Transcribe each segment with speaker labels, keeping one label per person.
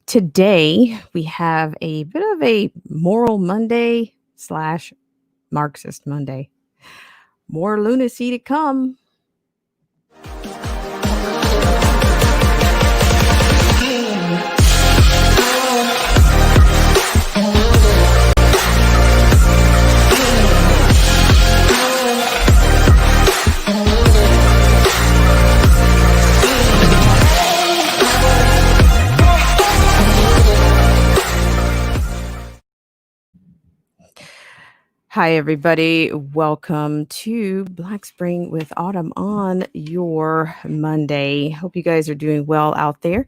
Speaker 1: Today, we have a bit of a Moral Monday slash Marxist Monday. More lunacy to come. Hi, everybody. Welcome to Black Spring with Autumn on your Monday. Hope you guys are doing well out there.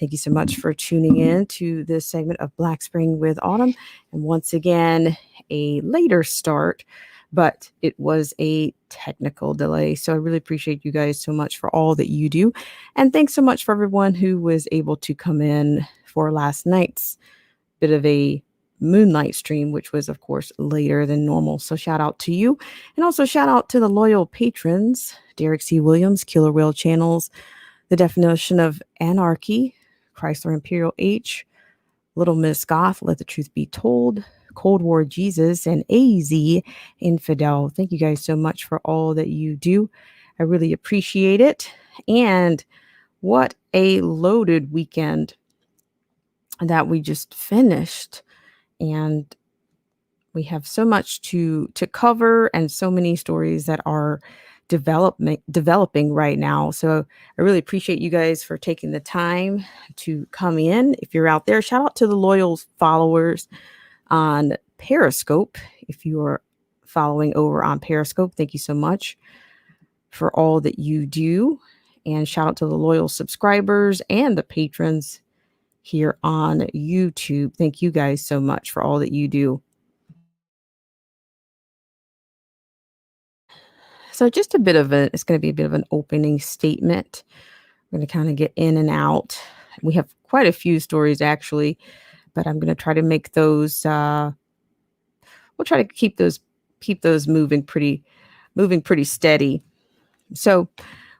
Speaker 1: Thank you so much for tuning in to this segment of Black Spring with Autumn. And once again, a later start, but it was a technical delay. So I really appreciate you guys so much for all that you do. And thanks so much for everyone who was able to come in for last night's bit of a Moonlight stream, which was, of course, later than normal. So shout out to you. And also shout out to the loyal patrons, Derek C. Williams, Killer Whale Channels, The Definition of Anarchy, Chrysler Imperial H, Little Miss Goth, Let the Truth Be Told, Cold War Jesus, and AZ Infidel. Thank you guys so much for all that you do. I really appreciate it. And what a loaded weekend that we just finished. And we have so much to cover and so many stories that are developing right now. So I really appreciate you guys for taking the time to come in. If you're out there, shout out to the loyal followers on Periscope. If you are following over on Periscope, thank you so much for all that you do. And shout out to the loyal subscribers and the patrons here on YouTube. Thank you guys so much for all that you do. So just it's going to be a bit of an opening statement. I'm going to kind of get in and out. We have quite a few stories actually, but I'm going to try to make those, we'll try to keep those moving pretty steady. So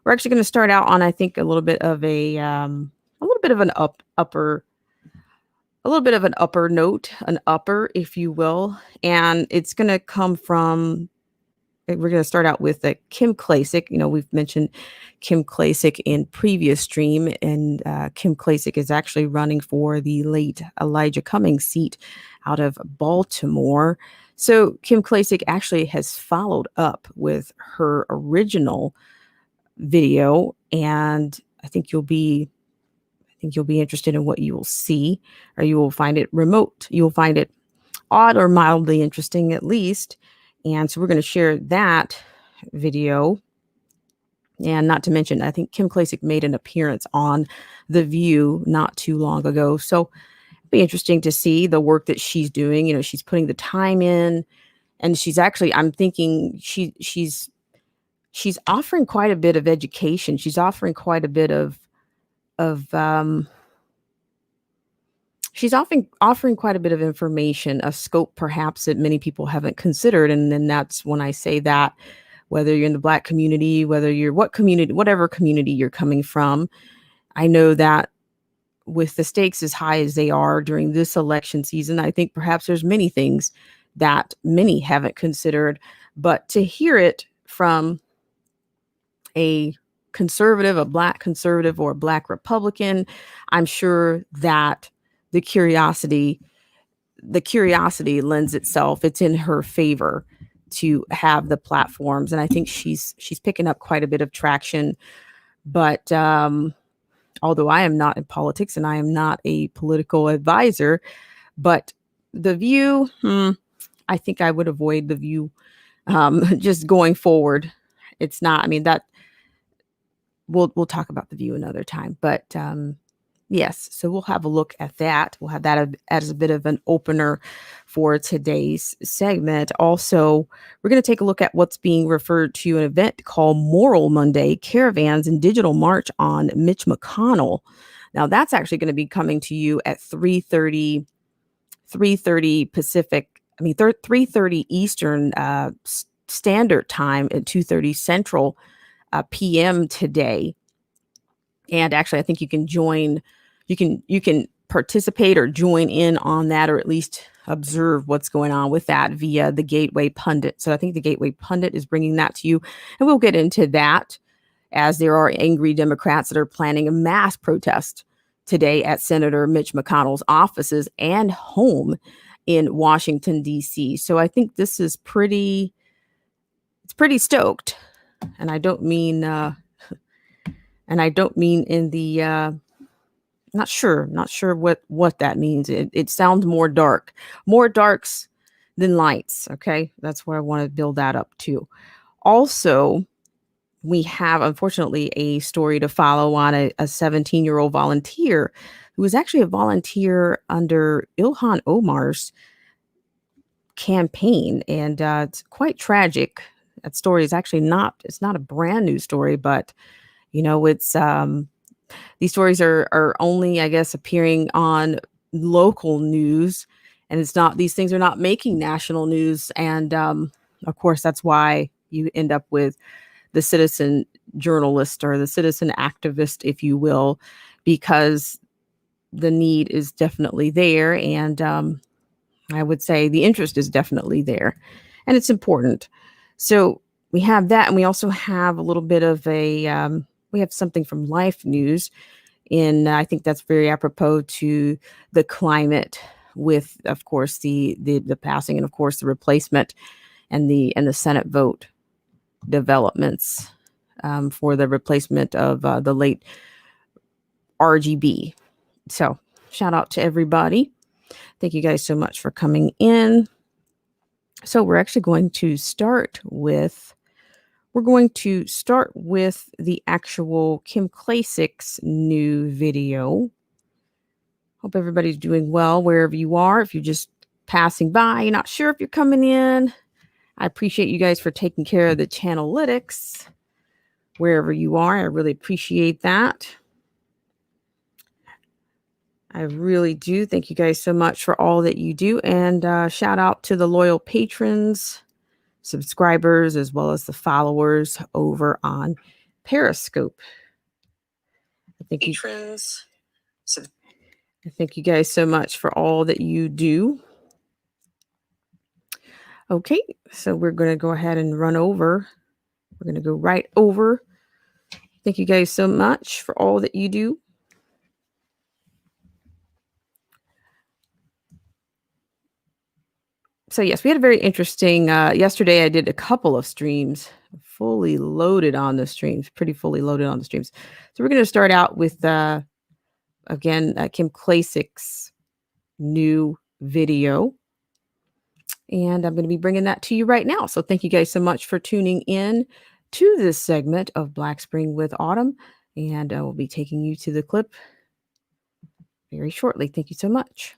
Speaker 1: we're actually going to start out on, I think, a little bit of an upper note, an upper, if you will. And it's going to come from, we're going to start out with Kim Klacik. You know, we've mentioned Kim Klacik in previous stream, and Kim Klacik is actually running for the late Elijah Cummings seat out of Baltimore. So Kim Klacik actually has followed up with her original video, and I think you'll be interested in what you will see, or you will find it You will find it odd or mildly interesting at least. And so we're going to share that video. And not to mention, I think Kim Klacik made an appearance on The View not too long ago. So it'll be interesting to see the work that she's doing. You know, she's putting the time in, and she's actually, I'm thinking she's offering quite a bit of education. She's offering quite a bit she's offering quite a bit of information, a scope perhaps that many people haven't considered. And then that's when I say that, whether you're in the Black community, whether you're whatever community you're coming from, I know that with the stakes as high as they are during this election season, I think perhaps there's many things that many haven't considered, but to hear it from a conservative, a Black conservative or a Black Republican, I'm sure that the curiosity lends itself. It's in her favor to have the platforms. And I think she's picking up quite a bit of traction. But although I am not in politics and I am not a political advisor, but The View, I think I would avoid The View just going forward. It's not, I mean, that we'll talk about The View another time, but yes, so we'll have a look at that. We'll have that as a bit of an opener for today's segment. Also, we're going to take a look at what's being referred to an event called Moral Monday, Caravans and Digital March on Mitch McConnell. Now, that's actually going to be coming to you at 3:30 Pacific, 3:30 Eastern Standard Time at 2:30 Central PM today. And actually, I think you can join. You can participate or join in on that, or at least observe what's going on with that via the Gateway Pundit. So I think the Gateway Pundit is bringing that to you, and we'll get into that, as there are angry Democrats that are planning a mass protest today at Senator Mitch McConnell's offices and home in Washington, D.C. So I think this is pretty stoked. And I don't mean in the not sure what that means. It sounds more darks than lights. Okay, that's where I want to build that up to. Also, we have, unfortunately, a story to follow on a 17-year-old volunteer who was actually a volunteer under Ilhan Omar's campaign, and it's quite tragic. That story is actually it's not a brand new story, but it's these stories are only, I guess, appearing on local news, and these things are not making national news. And of course, that's why you end up with the citizen journalist or the citizen activist, if you will, because the need is definitely there. And I would say the interest is definitely there, and it's important. So we have that, and we also have a little bit of we have something from Life News I think that's very apropos to the climate, with, of course, the passing, and of course the replacement and the Senate vote developments for the replacement of the late RGB. So shout out to everybody. Thank you guys so much for coming in. So we're actually going to start with the actual Kim Klasik's new video. Hope everybody's doing well wherever you are. If you're just passing by, you're not sure if you're coming in, I appreciate you guys for taking care of the channelytics wherever you are. I really appreciate that. I really do. Thank you guys so much for all that you do. And shout out to the loyal patrons, subscribers, as well as the followers over on Periscope. Thank you guys so much for all that you do. Okay, so we're going to go ahead and run over. We're going to go right over. Thank you guys so much for all that you do. So yes, we had a very interesting, yesterday I did a couple of streams, pretty fully loaded on the streams. So we're going to start out with, again, Kim Klasik's new video. And I'm going to be bringing that to you right now. So thank you guys so much for tuning in to this segment of Black Spring with Autumn. And we'll be taking you to the clip very shortly. Thank you so much.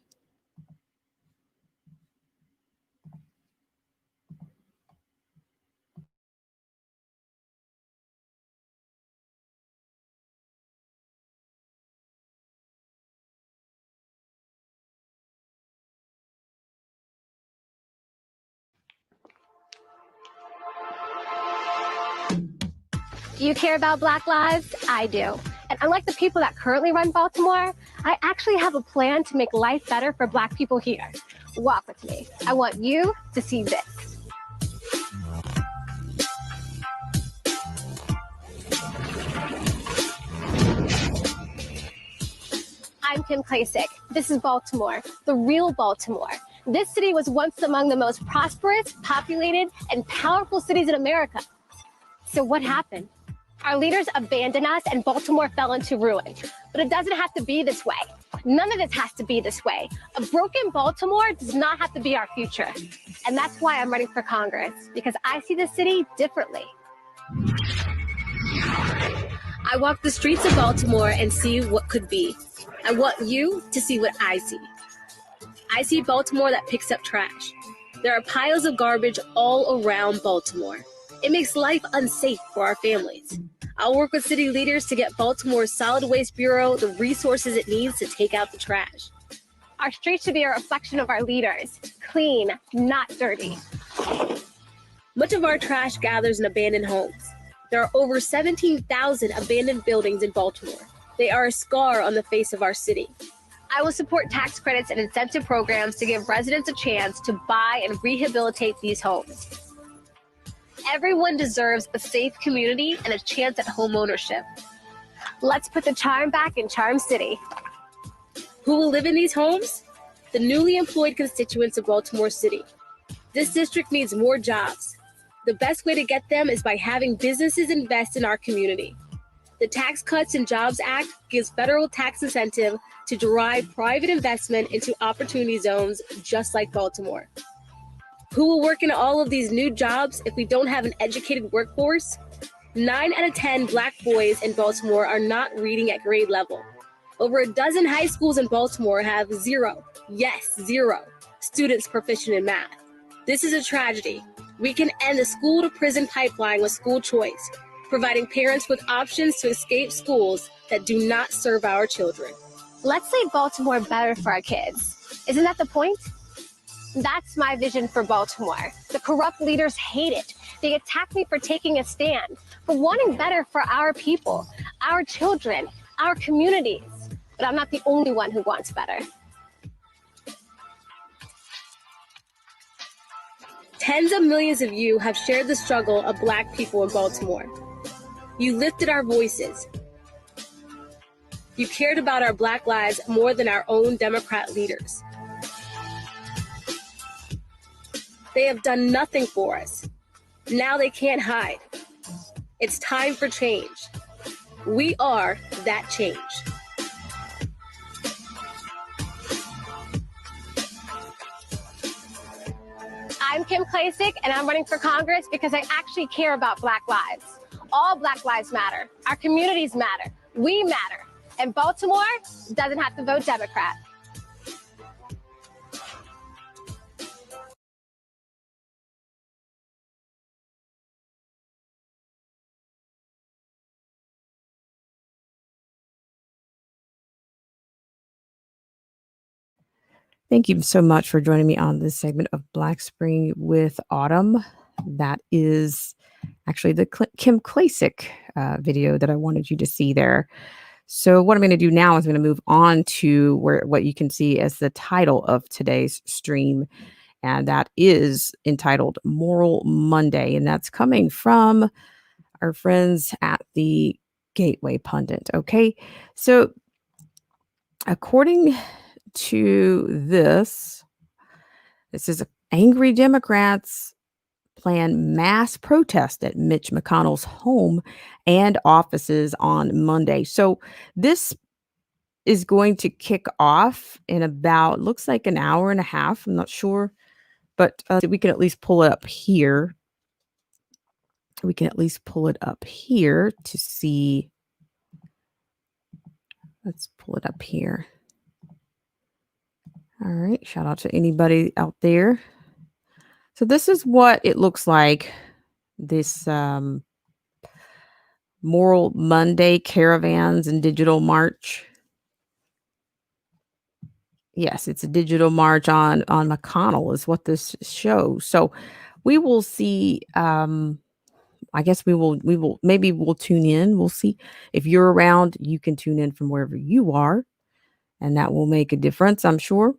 Speaker 2: Do you care about Black lives? I do. And unlike the people that currently run Baltimore, I actually have a plan to make life better for Black people here. Walk with me. I want you to see this. I'm Kim Klasik. This is Baltimore, the real Baltimore. This city was once among the most prosperous, populated, and powerful cities in America. So what happened? Our leaders abandoned us and Baltimore fell into ruin. But it doesn't have to be this way. None of this has to be this way. A broken Baltimore does not have to be our future. And that's why I'm running for Congress, because I see the city differently. I walk the streets of Baltimore and see what could be. I want you to see what I see. I see Baltimore that picks up trash. There are piles of garbage all around Baltimore. It makes life unsafe for our families. I'll work with city leaders to get Baltimore's Solid Waste Bureau the resources it needs to take out the trash. Our streets should be a reflection of our leaders. Clean, not dirty. Much of our trash gathers in abandoned homes. There are over 17,000 abandoned buildings in Baltimore. They are a scar on the face of our city. I will support tax credits and incentive programs to give residents a chance to buy and rehabilitate these homes. Everyone deserves a safe community and a chance at home ownership. Let's put the charm back in Charm City. Who will live in these homes? The newly employed constituents of Baltimore City. This district needs more jobs. The best way to get them is by having businesses invest in our community. The Tax Cuts and Jobs Act gives federal tax incentive to drive private investment into opportunity zones just like Baltimore. Who will work in all of these new jobs if we don't have an educated workforce? 9 out of 10 Black boys in Baltimore are not reading at grade level. Over a dozen high schools in Baltimore have zero students proficient in math. This is a tragedy. We can end the school to prison pipeline with school choice, providing parents with options to escape schools that do not serve our children. Let's make Baltimore better for our kids. Isn't that the point? That's my vision for Baltimore. The corrupt leaders hate it. They attack me for taking a stand, for wanting better for our people, our children, our communities. But I'm not the only one who wants better. Tens of millions of you have shared the struggle of Black people in Baltimore. You lifted our voices. You cared about our Black lives more than our own Democrat leaders. They have done nothing for us. Now they can't hide. It's time for change. We are that change. I'm Kim Klacik, and I'm running for Congress because I actually care about Black lives. All Black lives matter. Our communities matter. We matter. And Baltimore doesn't have to vote Democrat.
Speaker 1: Thank you so much for joining me on this segment of Black Spring with Autumn. That is actually the Kim Klacik video that I wanted you to see there. So what I'm going to do now is I'm going to move on to what you can see as the title of today's stream, and that is entitled Moral Monday, and that's coming from our friends at the Gateway Pundit. Okay, so according to this is angry Democrats plan mass protest at Mitch McConnell's home and offices on Monday. So this is going to kick off in about, looks like an hour and a half. I'm not sure, but we can at least pull it up here. We can at least pull it up here to see. Let's pull it up here. All right. Shout out to anybody out there. So this is what it looks like. This Moral Monday caravans and digital march. Yes, it's a digital march on McConnell is what this shows. So we will see. I guess maybe we'll tune in. We'll see if you're around. You can tune in from wherever you are, and that will make a difference, I'm sure.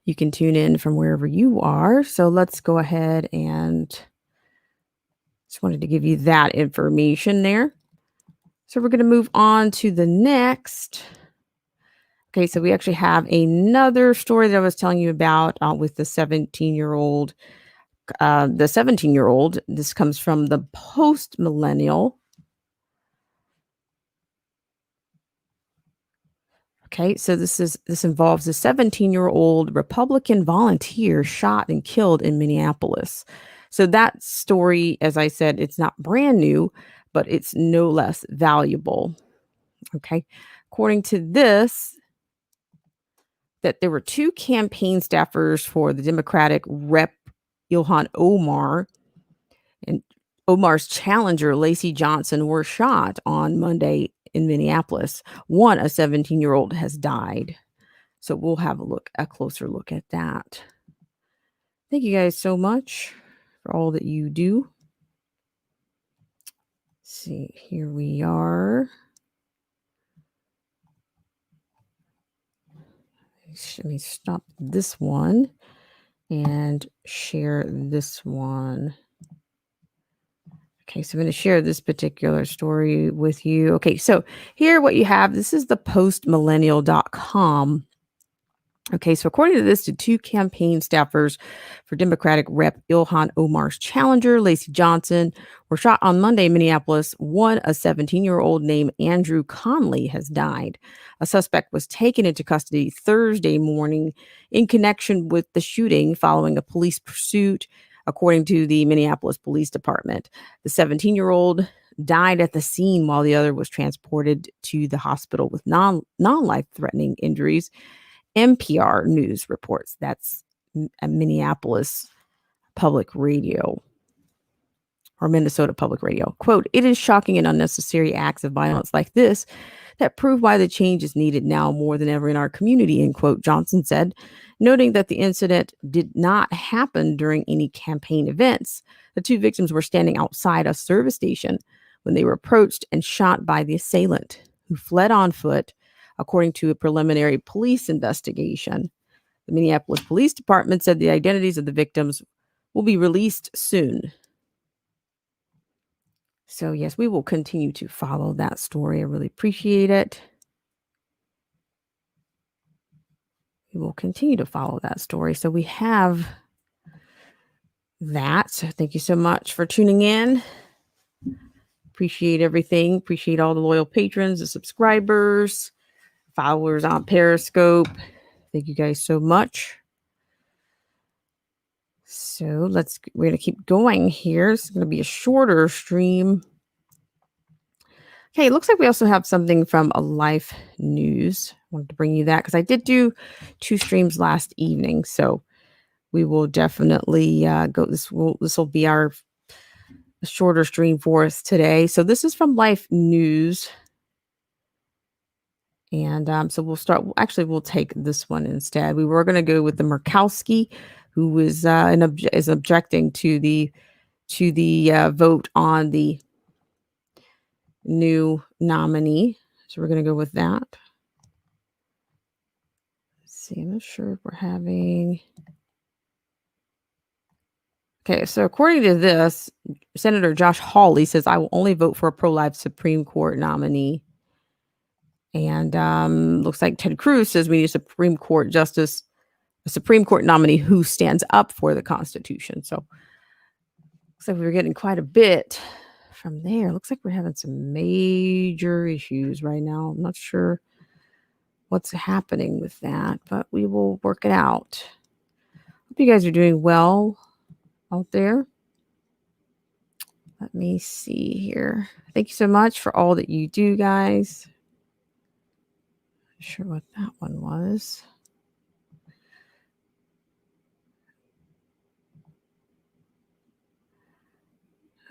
Speaker 1: You can tune in from wherever you are. So let's go ahead and just wanted to give you that information there. So we're going to move on to the next. Okay, so we actually have another story that I was telling you about with the 17-year-old. The 17-year-old, this comes from the Post Millennial. Okay, so this involves a 17-year-old Republican volunteer shot and killed in Minneapolis. So that story, as I said, it's not brand new, but it's no less valuable. Okay, according to this, that there were two campaign staffers for the Democratic Rep Ilhan Omar and Omar's challenger, Lacey Johnson, were shot on Monday in Minneapolis. One, a 17-year-old, has died. So we'll have a closer look at that. Thank you guys so much for all that you do. Let's see, here we are. Let me stop this one and share this one. Okay, so I'm going to share this particular story with you. Okay, so here what you have, this is the postmillennial.com. Okay, so according to this, the two campaign staffers for Democratic Rep Ilhan Omar's challenger, Lacey Johnson, were shot on Monday in Minneapolis. One, a 17-year-old named Andrew Conley, has died. A suspect was taken into custody Thursday morning in connection with the shooting following a police pursuit, according to the Minneapolis Police Department. The 17-year-old died at the scene while the other was transported to the hospital with non-life-threatening injuries. NPR News reports. That's a Minneapolis Public Radio or Minnesota Public Radio. Quote, "It is shocking and unnecessary acts of violence like this that prove why the change is needed now more than ever in our community," end quote, Johnson said, noting that the incident did not happen during any campaign events. The two victims were standing outside a service station when they were approached and shot by the assailant, who fled on foot, according to a preliminary police investigation. The Minneapolis Police Department said the identities of the victims will be released soon. So, yes, we will continue to follow that story. I really appreciate it. We will continue to follow that story. So we have that. So thank you so much for tuning in. Appreciate everything. Appreciate all the loyal patrons, the subscribers, followers on Periscope. Thank you guys so much. So we're going to keep going here. It's going to be a shorter stream. Okay, it looks like we also have something from a Life News. I wanted to bring you that because I did do 2 streams last evening. So we will definitely go. This will be our shorter stream for us today. So this is from Life News. And so we'll start. Actually, we'll take this one instead. We were going to go with the Murkowski, who is objecting to the vote on the new nominee. So we're going to go with that. Let's see. I'm not sure if we're having. Okay, so according to this, Senator Josh Hawley says, "I will only vote for a pro-life Supreme Court nominee." And looks like Ted Cruz says we need a Supreme Court justice, a Supreme Court nominee who stands up for the Constitution. So looks like we're getting quite a bit from there. Looks like we're having some major issues right now. I'm not sure what's happening with that, but we will work it out. Hope you guys are doing well out there. Let me see here. Thank you so much for all that you do, guys. Not sure what that one was.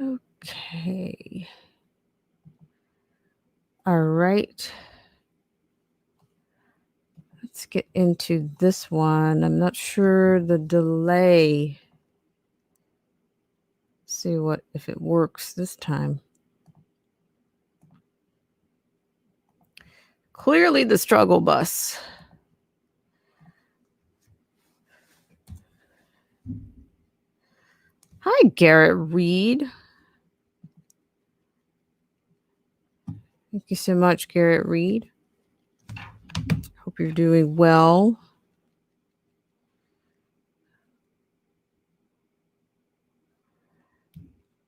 Speaker 1: Okay. All right. Let's get into this one. I'm not sure the delay. See if it works this time. Clearly the struggle bus. Hi, Garrett Reed. Thank you so much, Garrett Reed. Hope you're doing well.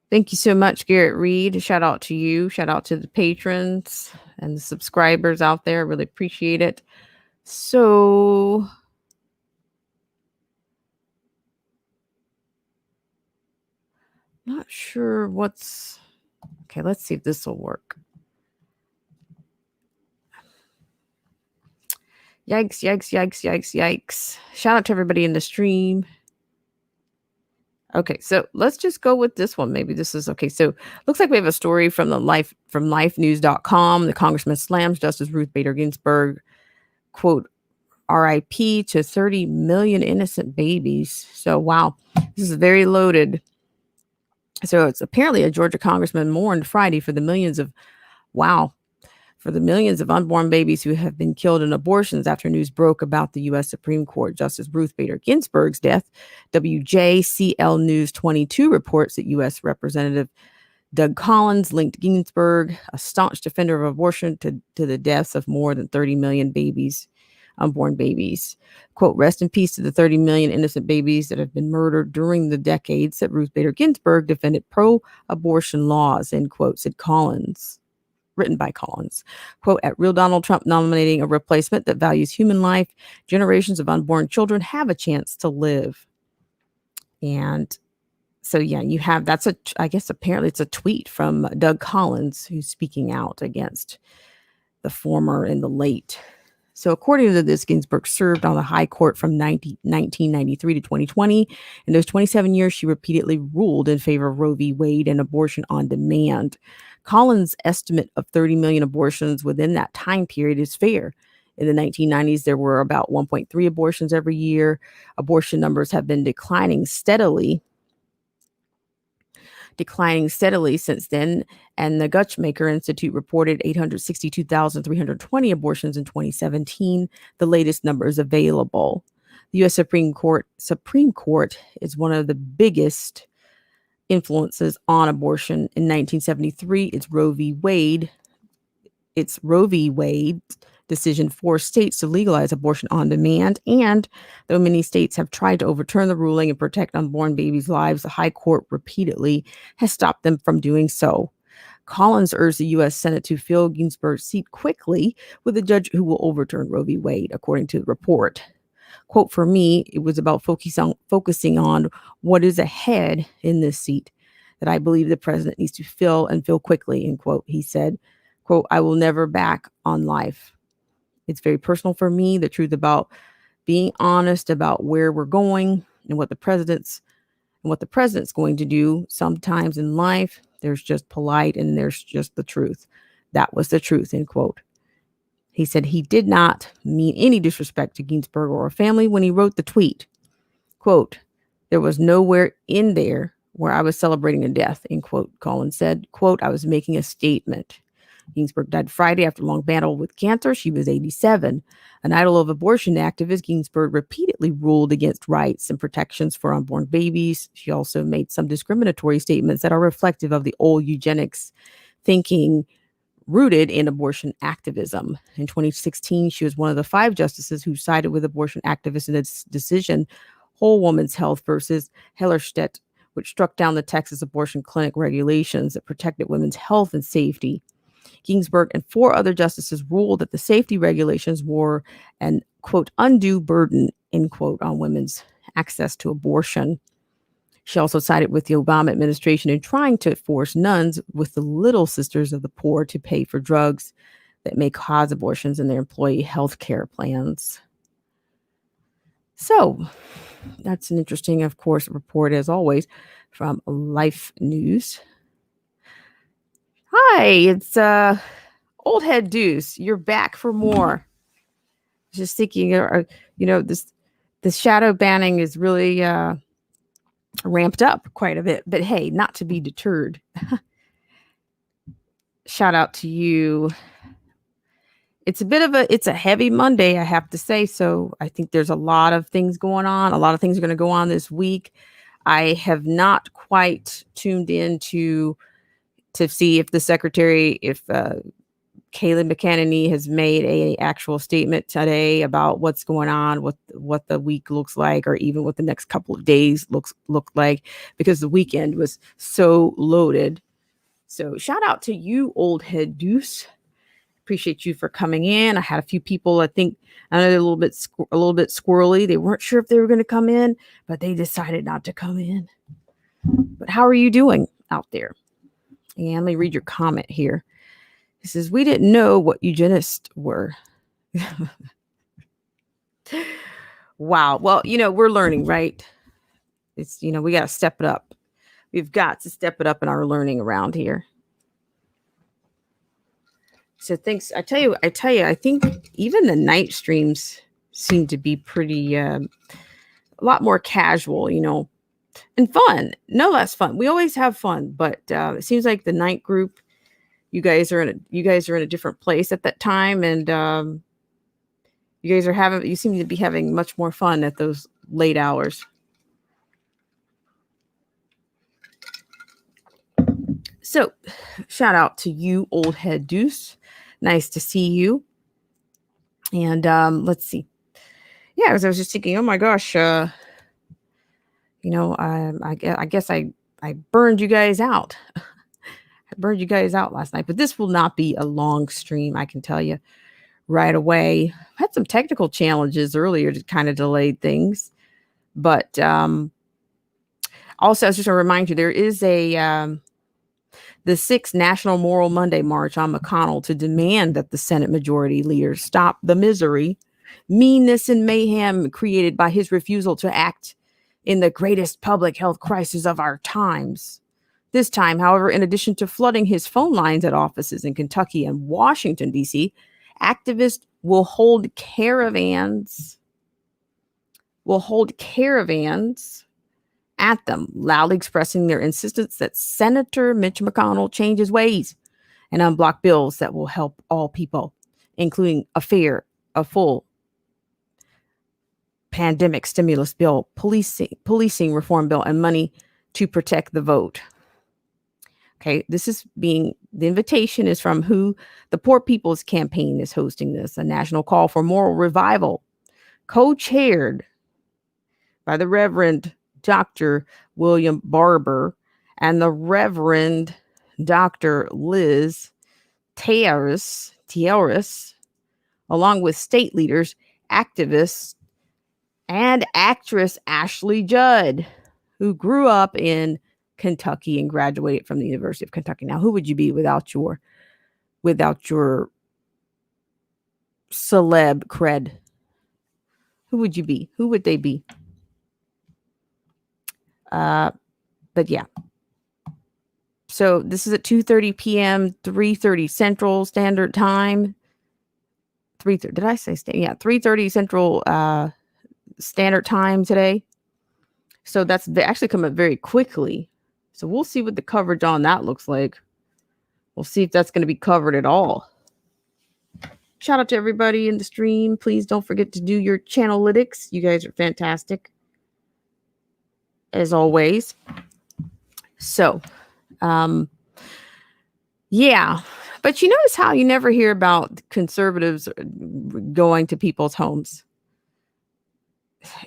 Speaker 1: Thank you so much, Garrett Reed. Shout out to you. Shout out to the patrons and the subscribers out there. Really appreciate it. So not sure what's okay. Let's see if this will work. Yikes, yikes, yikes, yikes, yikes. Shout out to everybody in the stream. Okay, so let's just go with this one. Maybe this is okay. So looks like we have a story from lifenews.com. The Congressman slams Justice Ruth Bader Ginsburg, quote, RIP to 30 million innocent babies. So wow, this is very loaded. So it's apparently a Georgia congressman mourned Friday for the millions of for the millions of unborn babies who have been killed in abortions after news broke about the U.S. Supreme Court Justice Ruth Bader Ginsburg's death. WJCL News 22 reports that U.S. Representative Doug Collins linked Ginsburg, a staunch defender of abortion, to the deaths of more than 30 million babies, unborn babies. Quote, rest in peace to the 30 million innocent babies that have been murdered during the decades that Ruth Bader Ginsburg defended pro-abortion laws, end quote, said Collins. Written by Collins. Quote, at Real Donald Trump nominating a replacement that values human life, generations of unborn children have a chance to live. And so, yeah, you have, I guess apparently it's a tweet from Doug Collins, who's speaking out against the former and the late. So according to this, Ginsburg served on the high court from 1993 to 2020. In those 27 years, she repeatedly ruled in favor of Roe v. Wade and abortion on demand. Collins' estimate of 30 million abortions within that time period is fair. In the 1990s, there were about 1.3 abortions every year. Abortion numbers have been declining steadily since then. And the Guttmacher Institute reported 862,320 abortions in 2017, the latest numbers available. The U.S. Supreme Court is one of the biggest influences on abortion. In 1973, its Roe v. Wade decision forced states to legalize abortion on demand. And though many states have tried to overturn the ruling and protect unborn babies' lives, the High Court repeatedly has stopped them from doing so. Collins urged the U.S. Senate to fill Ginsburg's seat quickly with a judge who will overturn Roe v. Wade, according to the report. Quote, for me, it was about focusing on what is ahead in this seat that I believe the president needs to fill and fill quickly, end quote. He said, quote, I will never back on life. It's very personal for me, the truth about being honest about where we're going and what the president's going to do. Sometimes in life, there's just polite and there's just the truth. That was the truth, end quote. He said he did not mean any disrespect to Ginsburg or her family when he wrote the tweet. Quote, there was nowhere in there where I was celebrating a death, end quote, Collins said. Quote, I was making a statement. Ginsburg died Friday after a long battle with cancer. She was 87. An idol of abortion activist, Ginsburg repeatedly ruled against rights and protections for unborn babies. She also made some discriminatory statements that are reflective of the old eugenics thinking rooted in abortion activism. In 2016, she was one of the 5 justices who sided with abortion activists in its decision, Whole Woman's Health versus Hellerstedt, which struck down the Texas abortion clinic regulations that protected women's health and safety. Ginsburg and 4 other justices ruled that the safety regulations were an, quote, undue burden, end quote, on women's access to abortion. She also sided with the Obama administration in trying to force nuns with the Little Sisters of the Poor to pay for drugs that may cause abortions in their employee health care plans. So that's an interesting, of course, report, as always, from Life News. Hi, it's Old Head Deuce. You're back for more. Just thinking, this shadow banning is really ramped up quite a bit. But hey, not to be deterred. Shout out to you. It's a heavy Monday, I have to say. So I think there's a lot of things going on. A lot of things are going to go on this week. I have not quite tuned in to see if the secretary, Kayleigh McEnany has made a actual statement today about what's going on, what the week looks like, or even what the next couple of days look like, because the weekend was so loaded. So shout out to you, Old Head Deuce. Appreciate you for coming in. I had a few people, I know they're a little bit squirrely. They weren't sure if they were going to come in, but they decided not to come in. But how are you doing out there? And let me read your comment here. He says, we didn't know what eugenists were. Wow. Well, we're learning, right? It's, we got to step it up. We've got to step it up in our learning around here. So thanks. I tell you, I think even the night streams seem to be pretty, a lot more casual, and fun. No less fun. We always have fun, but it seems like the night group you guys are in a different place at that time, and you seem to be having much more fun at those late hours. So, shout out to you, Old Head Deuce. Nice to see you. And let's see. Yeah, as I was just thinking, oh my gosh, I guess I burned you guys out. I burned you guys out last night, but this will not be a long stream, I can tell you right away. I had some technical challenges earlier that kind of delayed things, but also I was just going to remind you, there is the 6th National Moral Monday March on McConnell to demand that the Senate Majority Leader stop the misery, meanness, and mayhem created by his refusal to act in the greatest public health crisis of our times. This time, however, in addition to flooding his phone lines at offices in Kentucky and Washington, D.C., activists will hold caravans at them, loudly expressing their insistence that Senator Mitch McConnell change his ways and unblock bills that will help all people, including a full pandemic stimulus bill, policing reform bill, and money to protect the vote. Okay, the invitation is from who? The Poor People's Campaign is hosting this, a national call for moral revival, co-chaired by the Reverend Dr. William Barber and the Reverend Dr. Liz Tierras, along with state leaders, activists, and actress Ashley Judd, who grew up in Kentucky and graduated from the University of Kentucky. Now, who would you be without your celeb cred? Who would you be? Who would they be? But yeah. So this is at 2:30 p.m., 3:30 Central Standard Time. 3:30. Did I say 3:30 Central Standard Time today. So they actually come up very quickly. So we'll see what the coverage on that looks like. We'll see if that's going to be covered at all. Shout out to everybody in the stream. Please don't forget to do your channelytics. You guys are fantastic, as always. So, yeah. But you notice how you never hear about conservatives going to people's homes.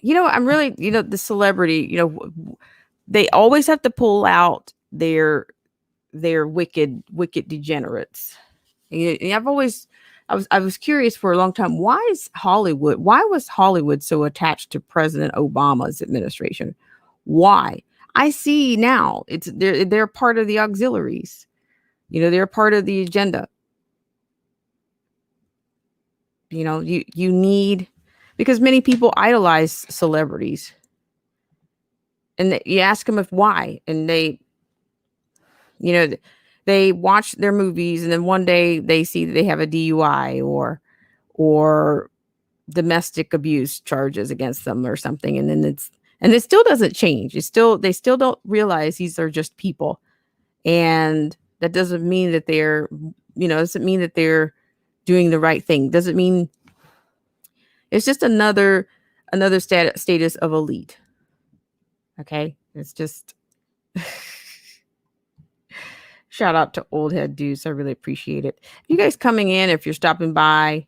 Speaker 1: I'm really, the celebrity, they always have to pull out their wicked degenerates. I was curious for a long time, why was Hollywood so attached to President Obama's administration? Why? I see now they're part of the auxiliaries. They're part of the agenda. You need, because many people idolize celebrities. And you ask them why, and they watch their movies, and then one day they see that they have a DUI or domestic abuse charges against them or something, and then it still doesn't change. They still don't realize these are just people, and that doesn't mean that they're doing the right thing. Doesn't mean it's just another status of elite. Okay, it's just shout out to Old Head Deuce. I really appreciate it. You guys coming in, if you're stopping by,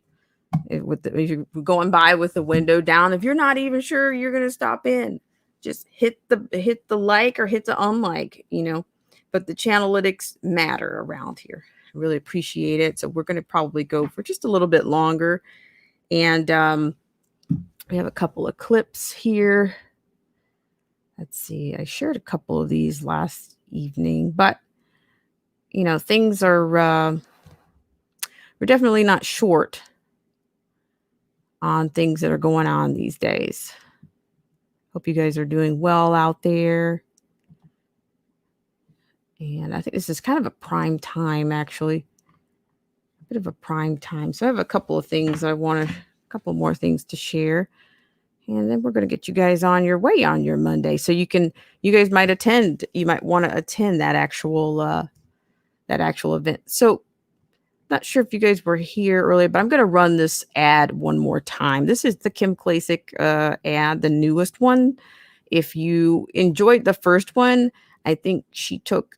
Speaker 1: if you're going by with the window down, if you're not even sure you're gonna stop in, just hit the like or hit the unlike. But the channelytics matter around here. I really appreciate it. So we're gonna probably go for just a little bit longer, and we have a couple of clips here. Let's see. I shared a couple of these last evening, but things are, we're definitely not short on things that are going on these days. Hope you guys are doing well out there. And I think this is kind of a prime time, actually. A bit of a prime time. So I have a couple more things to share. And then we're going to get you guys on your way on your Monday. So you guys might want to attend that actual event. So Not sure if you guys were here earlier, but I'm going to run this ad one more time. This is the Kim Klacik ad, the newest one. If you enjoyed the first one, I think she took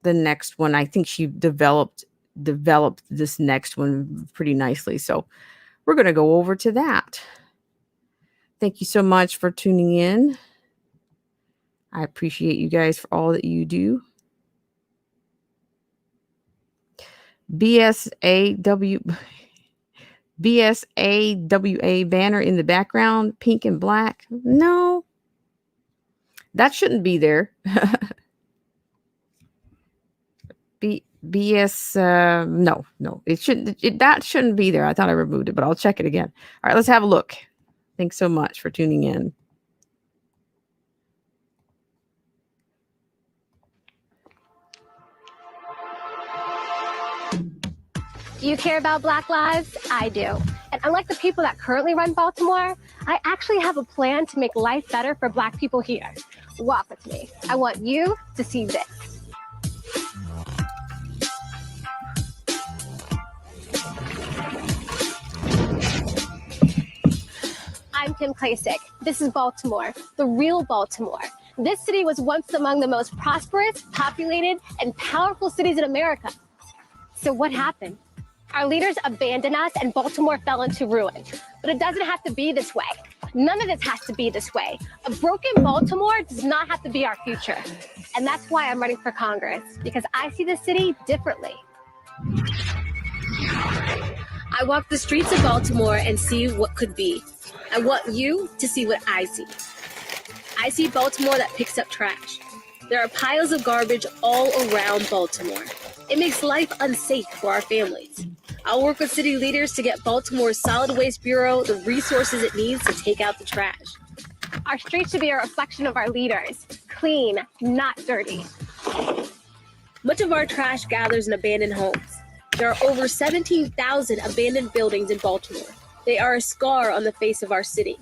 Speaker 1: the next one. I think she developed this next one pretty nicely. So we're going to go over to that. Thank you so much for tuning in. I appreciate you guys for all that you do. BSAWA banner in the background, pink and black. No, that shouldn't be there. BS, no, it shouldn't. That shouldn't be there. I thought I removed it, but I'll check it again. All right, let's have a look. Thanks so much for tuning in.
Speaker 2: Do you care about Black lives? I do. And unlike the people that currently run Baltimore, I actually have a plan to make life better for Black people here. Walk with me. I want you to see this. I'm Kim Klacik. This is Baltimore, the real Baltimore. This city was once among the most prosperous, populated, and powerful cities in America. So what happened? Our leaders abandoned us and Baltimore fell into ruin. But it doesn't have to be this way. None of this has to be this way. A broken Baltimore does not have to be our future. And that's why I'm running for Congress, because I see the city differently. I walk the streets of Baltimore and see what could be. I want you to see what I see. I see Baltimore that picks up trash. There are piles of garbage all around Baltimore. It makes life unsafe for our families. I'll work with city leaders to get Baltimore's Solid Waste Bureau the resources it needs to take out the trash. Our streets should be a reflection of our leaders. Clean, not dirty. Much of our trash gathers in abandoned homes. There are over 17,000 abandoned buildings in Baltimore. They are a scar on the face of our city.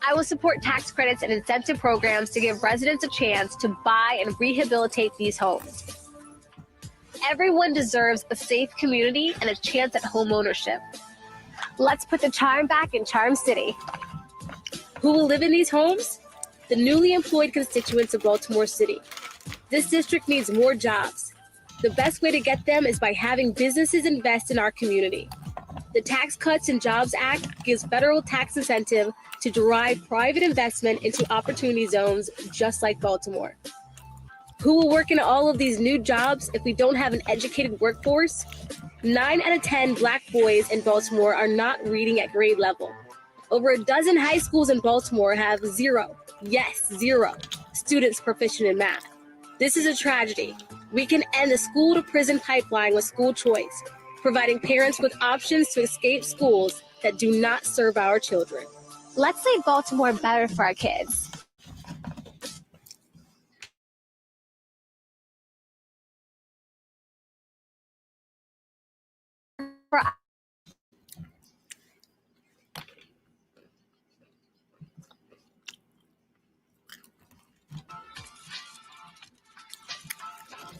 Speaker 2: I will support tax credits and incentive programs to give residents a chance to buy and rehabilitate these homes. Everyone deserves a safe community and a chance at home ownership. Let's put the charm back in Charm City. Who will live in these homes? The newly employed constituents of Baltimore City. This district needs more jobs. The best way to get them is by having businesses invest in our community. The Tax Cuts and Jobs Act gives federal tax incentive to drive private investment into opportunity zones just like Baltimore. Who will work in all of these new jobs if we don't have an educated workforce? 9 out of 10 Black boys in Baltimore are not reading at grade level. Over a dozen high schools in Baltimore have zero students proficient in math. This is a tragedy. We can end the school to prison pipeline with school choice, providing parents with options to escape schools that do not serve our children. Let's make Baltimore better for our kids.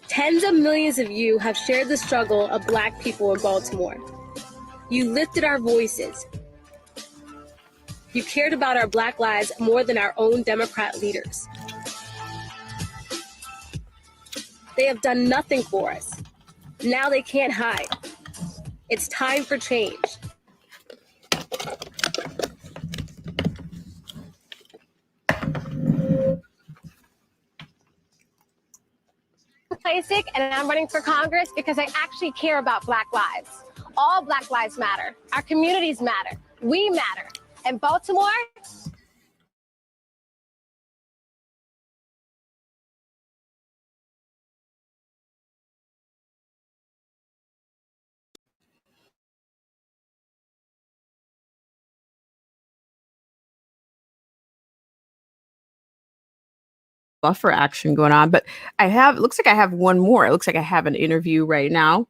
Speaker 2: Tens of millions of you have shared the struggle of Black people in Baltimore. You lifted our voices. You cared about our Black lives more than our own Democrat leaders. They have done nothing for us. Now they can't hide. It's time for change. Klacik, and I'm running for Congress because I actually care about Black lives. All Black lives matter. Our communities matter. We matter. And Baltimore,
Speaker 1: buffer action going on, but it looks like I have one more. It looks like I have an interview right now.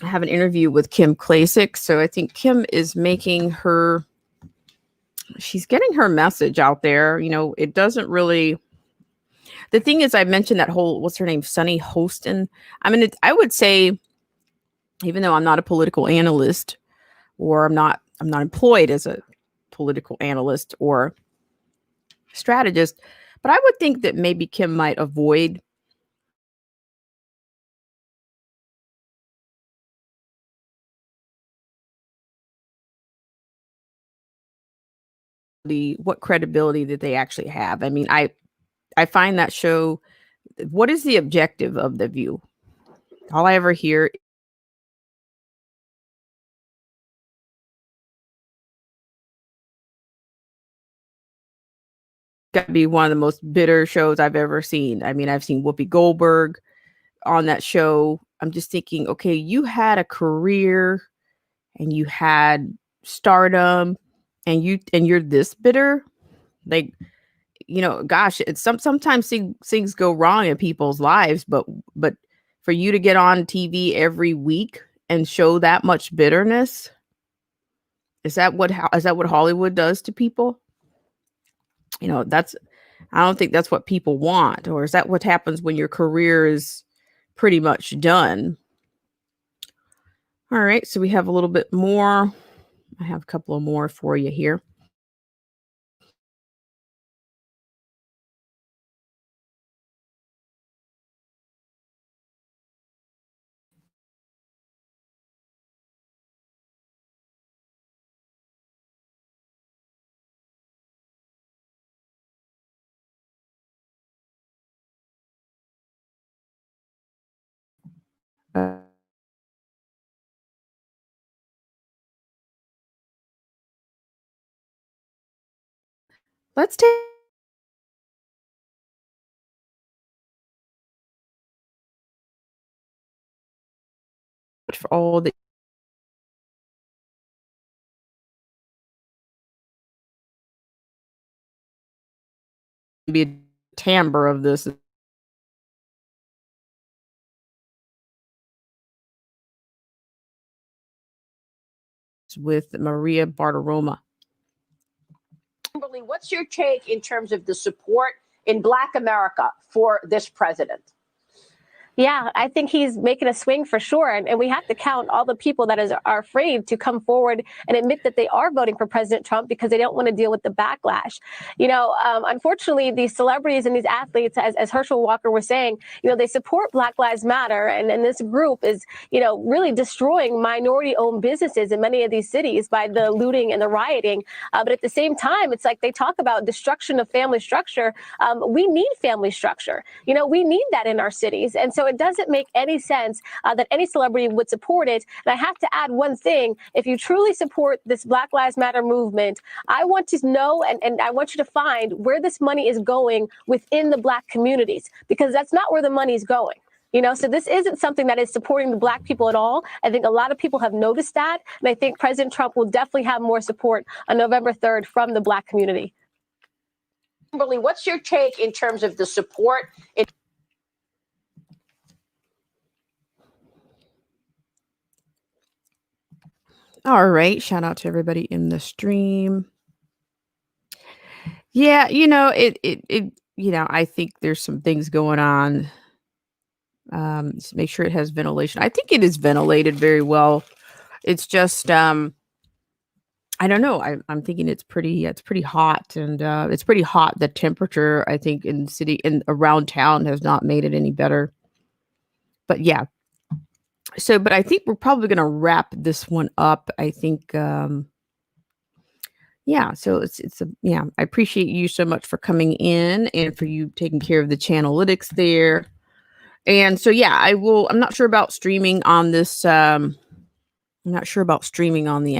Speaker 1: I have an interview with Kim Klacik. So I think Kim is she's getting her message out there. You know, it doesn't really, the thing is, I mentioned that whole, what's her name? Sunny Hostin. I mean, I would say even though I'm not a political analyst, or I'm not employed as a political analyst or strategist, but I would think that maybe Kim might avoid what credibility that they actually have. I mean, I find that show, what is the objective of The View? All I ever hear got to be one of the most bitter shows I've ever seen. I mean, I've seen Whoopi Goldberg on that show. I'm just thinking, okay, you had a career and you had stardom, and you're this bitter. Like, gosh, it's sometimes things go wrong in people's lives, but for you to get on TV every week and show that much bitterness, is that what Hollywood does to people? I don't think that's what people want. Or is that what happens when your career is pretty much done? All right, so we have a little bit more. I have a couple of more for you here. Uh, let's take for all the be a timbre of this with Maria Bartiromo.
Speaker 3: Kimberly, what's your take in terms of the support in Black America for this president?
Speaker 2: Yeah, I think he's making a swing for sure. And we have to count all the people that are afraid to come forward and admit that they are voting for President Trump because they don't want to deal with the backlash. Unfortunately, these celebrities and these athletes, as Herschel Walker was saying, they support Black Lives Matter. And this group is, really destroying minority-owned businesses in many of these cities by the looting and the rioting. But at the same time, it's like they talk about destruction of family structure. We need family structure. We need that in our cities. And so it doesn't make any sense that any celebrity would support it. And I have to add one thing. If you truly support this Black Lives Matter movement, I want to know and I want you to find where this money is going within the Black communities, because that's not where the money is going. So this isn't something that is supporting the Black people at all. I think a lot of people have noticed that. And I think President Trump will definitely have more support on November 3rd from the Black community.
Speaker 3: Kimberly, what's your take in terms of the support
Speaker 1: All right. Shout out to everybody in the stream. Yeah, I think there's some things going on. Just make sure it has ventilation. I think it is ventilated very well. It's just I don't know. I'm thinking it's pretty hot, and it's pretty hot. The temperature, I think, in the city and around town has not made it any better. But yeah. So, but I think we're probably going to wrap this one up. I think, yeah. So I appreciate you so much for coming in and for you taking care of the Channelytics there. And so, yeah, I'm not sure about streaming on this. I'm not sure about streaming on the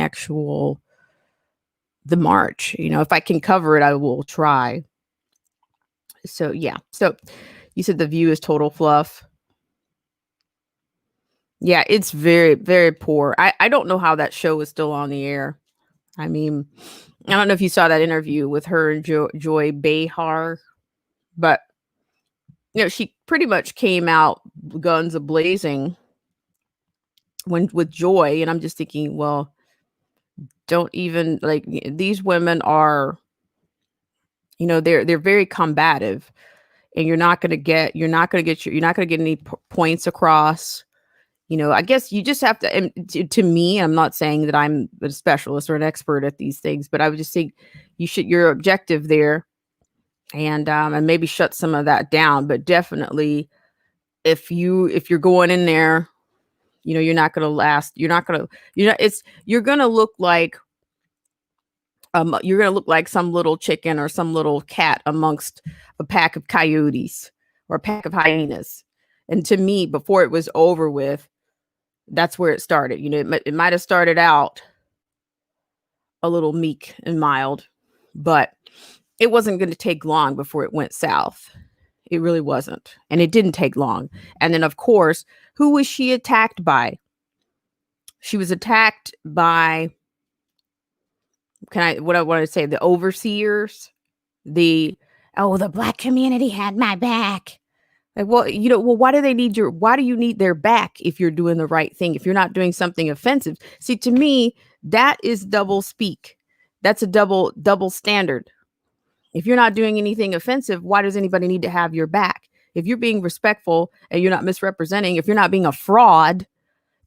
Speaker 1: March. If I can cover it, I will try. So, yeah. So you said The View is total fluff. Yeah, it's very, very poor. I don't know how that show is still on the air. I mean, I don't know if you saw that interview with her and Joy Behar, but she pretty much came out guns a-blazing with Joy, and I'm just thinking, well, don't even these women are, they're very combative, and you're not going to get any points across. I guess you just have to, and to me, I'm not saying that I'm a specialist or an expert at these things, but I would just think your objective there, and maybe shut some of that down. But definitely, if you're going in there, you're not going to last. You're going to look like, some little chicken or some little cat amongst a pack of coyotes or a pack of hyenas. And to me, before it was over with, that's where it started. It might have started out a little meek and mild, but it wasn't going to take long before it went south. It really wasn't. And it didn't take long. And then, of course, who was she attacked by? She was attacked by, what I want to say, the overseers, the Black community had my back. Like, why do you need their back if you're doing the right thing, if you're not doing something offensive? See, to me, that is double speak. That's a double standard. If you're not doing anything offensive, why does anybody need to have your back? If you're being respectful and you're not misrepresenting, if you're not being a fraud,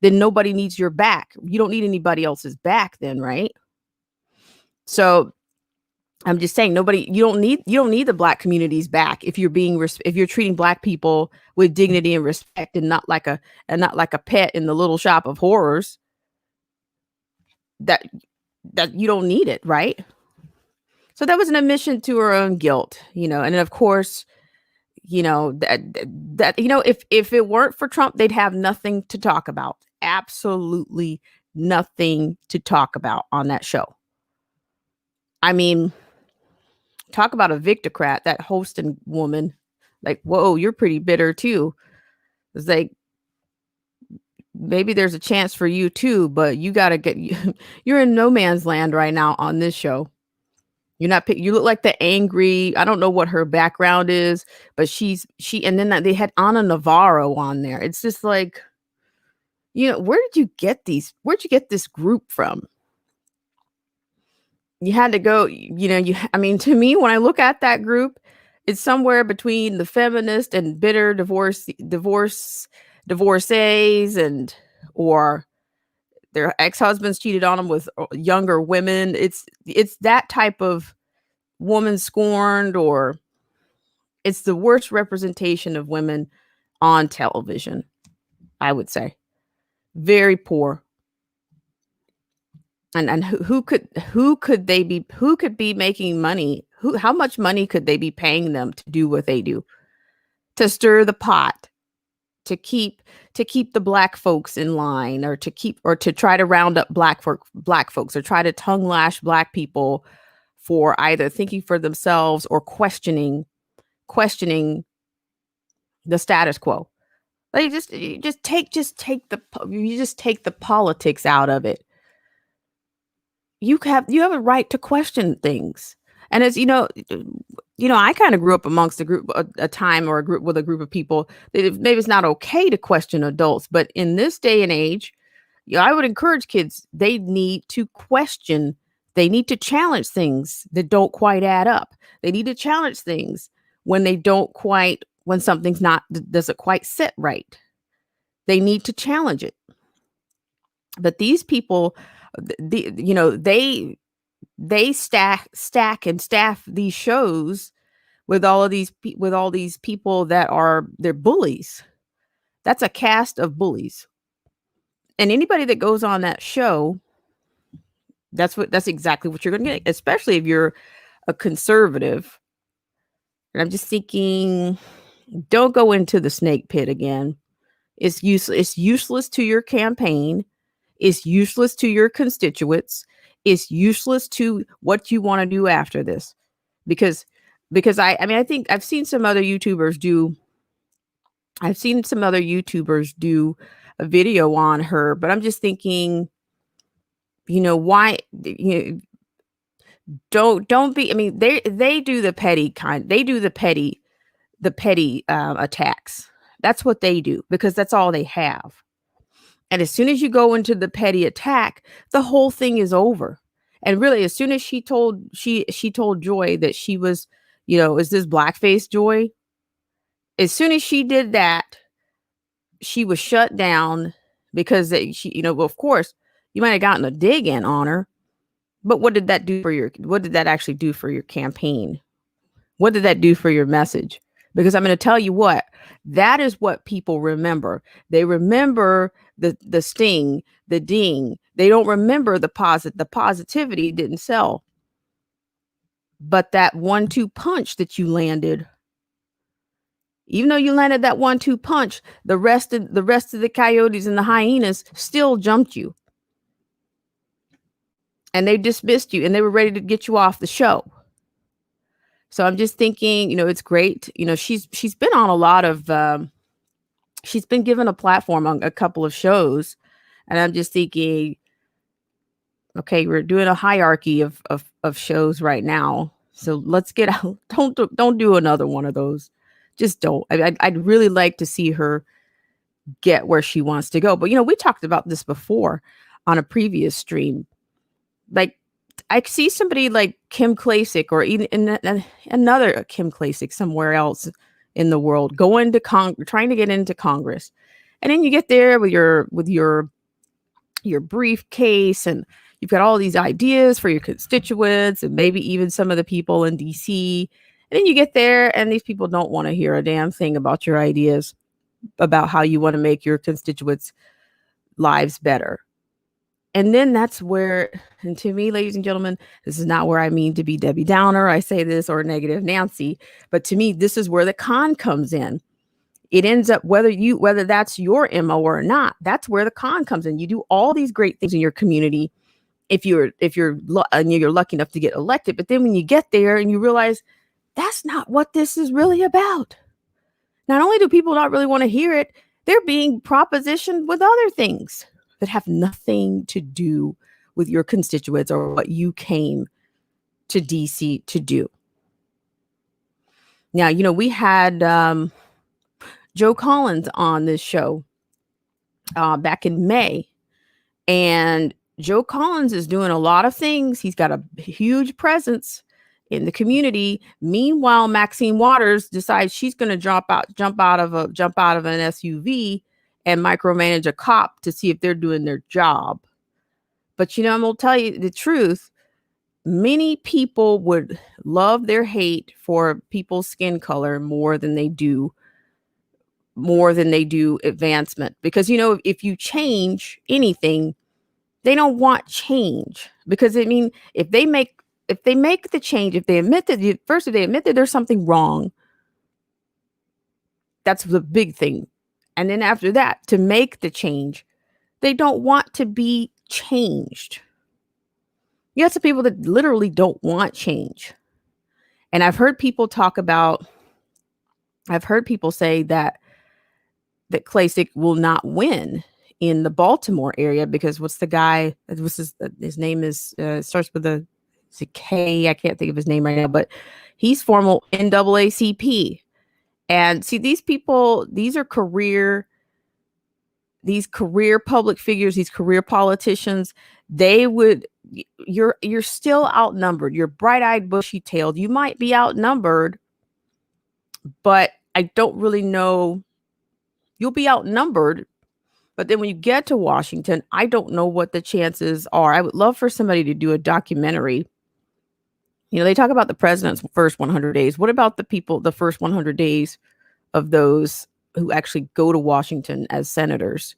Speaker 1: then nobody needs your back. You don't need anybody else's back then, right? So I'm just saying, you don't need the Black community's back if you're treating Black people with dignity and respect, and not like a pet in the Little Shop of Horrors. That you don't need it, right? So that was an admission to her own guilt, and then, of course, that if it weren't for Trump, they'd have nothing to talk about. Absolutely nothing to talk about on that show. I mean, talk about a victocrat, that hosting woman. Like, whoa, you're pretty bitter too. It's like, maybe there's a chance for you too, but you got to you're in no man's land right now on this show. You look like the angry, I don't know what her background is, but and then they had Ana Navarro on there. It's just like, where'd you get this group from? You had to go, to me, when I look at that group, it's somewhere between the feminist and bitter divorcees, or their ex-husbands cheated on them with younger women. It's that type of woman scorned, or it's the worst representation of women on television, I would say. Very poor. And who could be making money? How much money could they be paying them to do what they do? To stir the pot, to keep the Black folks in line, or to try to round up Black folks, or try to tongue lash Black people for either thinking for themselves or questioning the status quo. Like, you just take the politics out of it. You have a right to question things. And as I kind of grew up amongst a group with a group of people that maybe it's not okay to question adults, but in this day and age, I would encourage kids, they need to question. They need to challenge things that don't quite add up. They need to challenge things when something's doesn't quite sit right. They need to challenge it. But these people, they stack and staff these shows with all these people they're bullies. That's a cast of bullies. And anybody that goes on that show, that's exactly what you're going to get, especially if you're a conservative. And I'm just thinking, don't go into the snake pit again. It's useless. It's useless to your campaign. It's useless to your constituents. It's useless to what you want to do after this. Because I think I've seen some other YouTubers do a video on her, but I'm just thinking, why, don't be, they do the petty attacks. That's what they do, because that's all they have. And as soon as you go into the petty attack, the whole thing is over. And really, as soon as she told Joy that she was, is this blackface Joy? As soon as she did that, she was shut down because she, well, of course, you might have gotten a dig in on her, but what did that actually do for your campaign? What did that do for your message? Because I'm going to tell you what, that is what people remember. They remember the sting, the ding. They don't remember the positivity didn't sell. But that 1-2 punch that you landed, even though you landed that 1-2 punch, the rest of the coyotes and the hyenas still jumped you. And they dismissed you and they were ready to get you off the show. So I'm just thinking, it's great. She's been on a lot of, she's been given a platform on a couple of shows. And I'm just thinking, okay, we're doing a hierarchy of shows right now. So let's get out. Don't do another one of those. Just don't. I'd really like to see her get where she wants to go. But, we talked about this before on a previous stream. Like, I see somebody like Kim Klacik or even another Kim Klacik somewhere else in the world going to trying to get into Congress. And then you get there with your briefcase and you've got all these ideas for your constituents and maybe even some of the people in DC. And then you get there and these people don't want to hear a damn thing about your ideas about how you want to make your constituents' lives better. And then that's where, and to me, ladies and gentlemen, this is not where I mean to be Debbie Downer, I say this, or negative Nancy, but to me, this is where the con comes in. It ends up, whether that's your MO or not, that's where the con comes in. You do all these great things in your community if you're lucky enough to get elected, but then when you get there and you realize that's not what this is really about. Not only do people not really want to hear it, they're being propositioned with other things that have nothing to do with your constituents or what you came to DC to do. Now, we had Joe Collins on this show back in May, and Joe Collins is doing a lot of things. He's got a huge presence in the community. Meanwhile, Maxine Waters decides she's going to jump out of an SUV and micromanage a cop to see if they're doing their job. But, I'm going to tell you the truth. Many people would love their hate for people's skin color more than they do advancement. Because, if you change anything, they don't want change. Because, if they make the change, if they admit that there's something wrong, that's the big thing. And then after that, to make the change, they don't want to be changed. You have some people that literally don't want change. And I've heard people say that Klacik will not win in the Baltimore area because his name is, starts with a K. I can't think of his name right now, but he's former NAACP. And see, these people, these are career public figures, these career politicians. You're still outnumbered. You're bright-eyed, bushy-tailed. You might be outnumbered, but I don't really know. You'll be outnumbered. But then when you get to Washington, I don't know what the chances are. I would love for somebody to do a documentary. They talk about the president's first 100 days. What about the first 100 days of those who actually go to Washington as senators?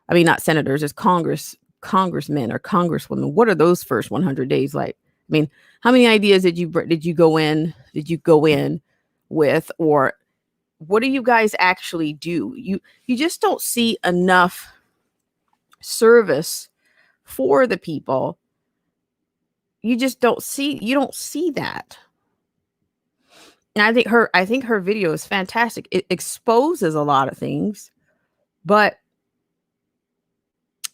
Speaker 1: I mean, not senators, as congressmen or congresswomen. What are those first 100 days like? I mean, how many ideas did you go in with, or what do you guys actually do? You just don't see enough service for the people. You don't see that. And I think her video is fantastic. It exposes a lot of things, but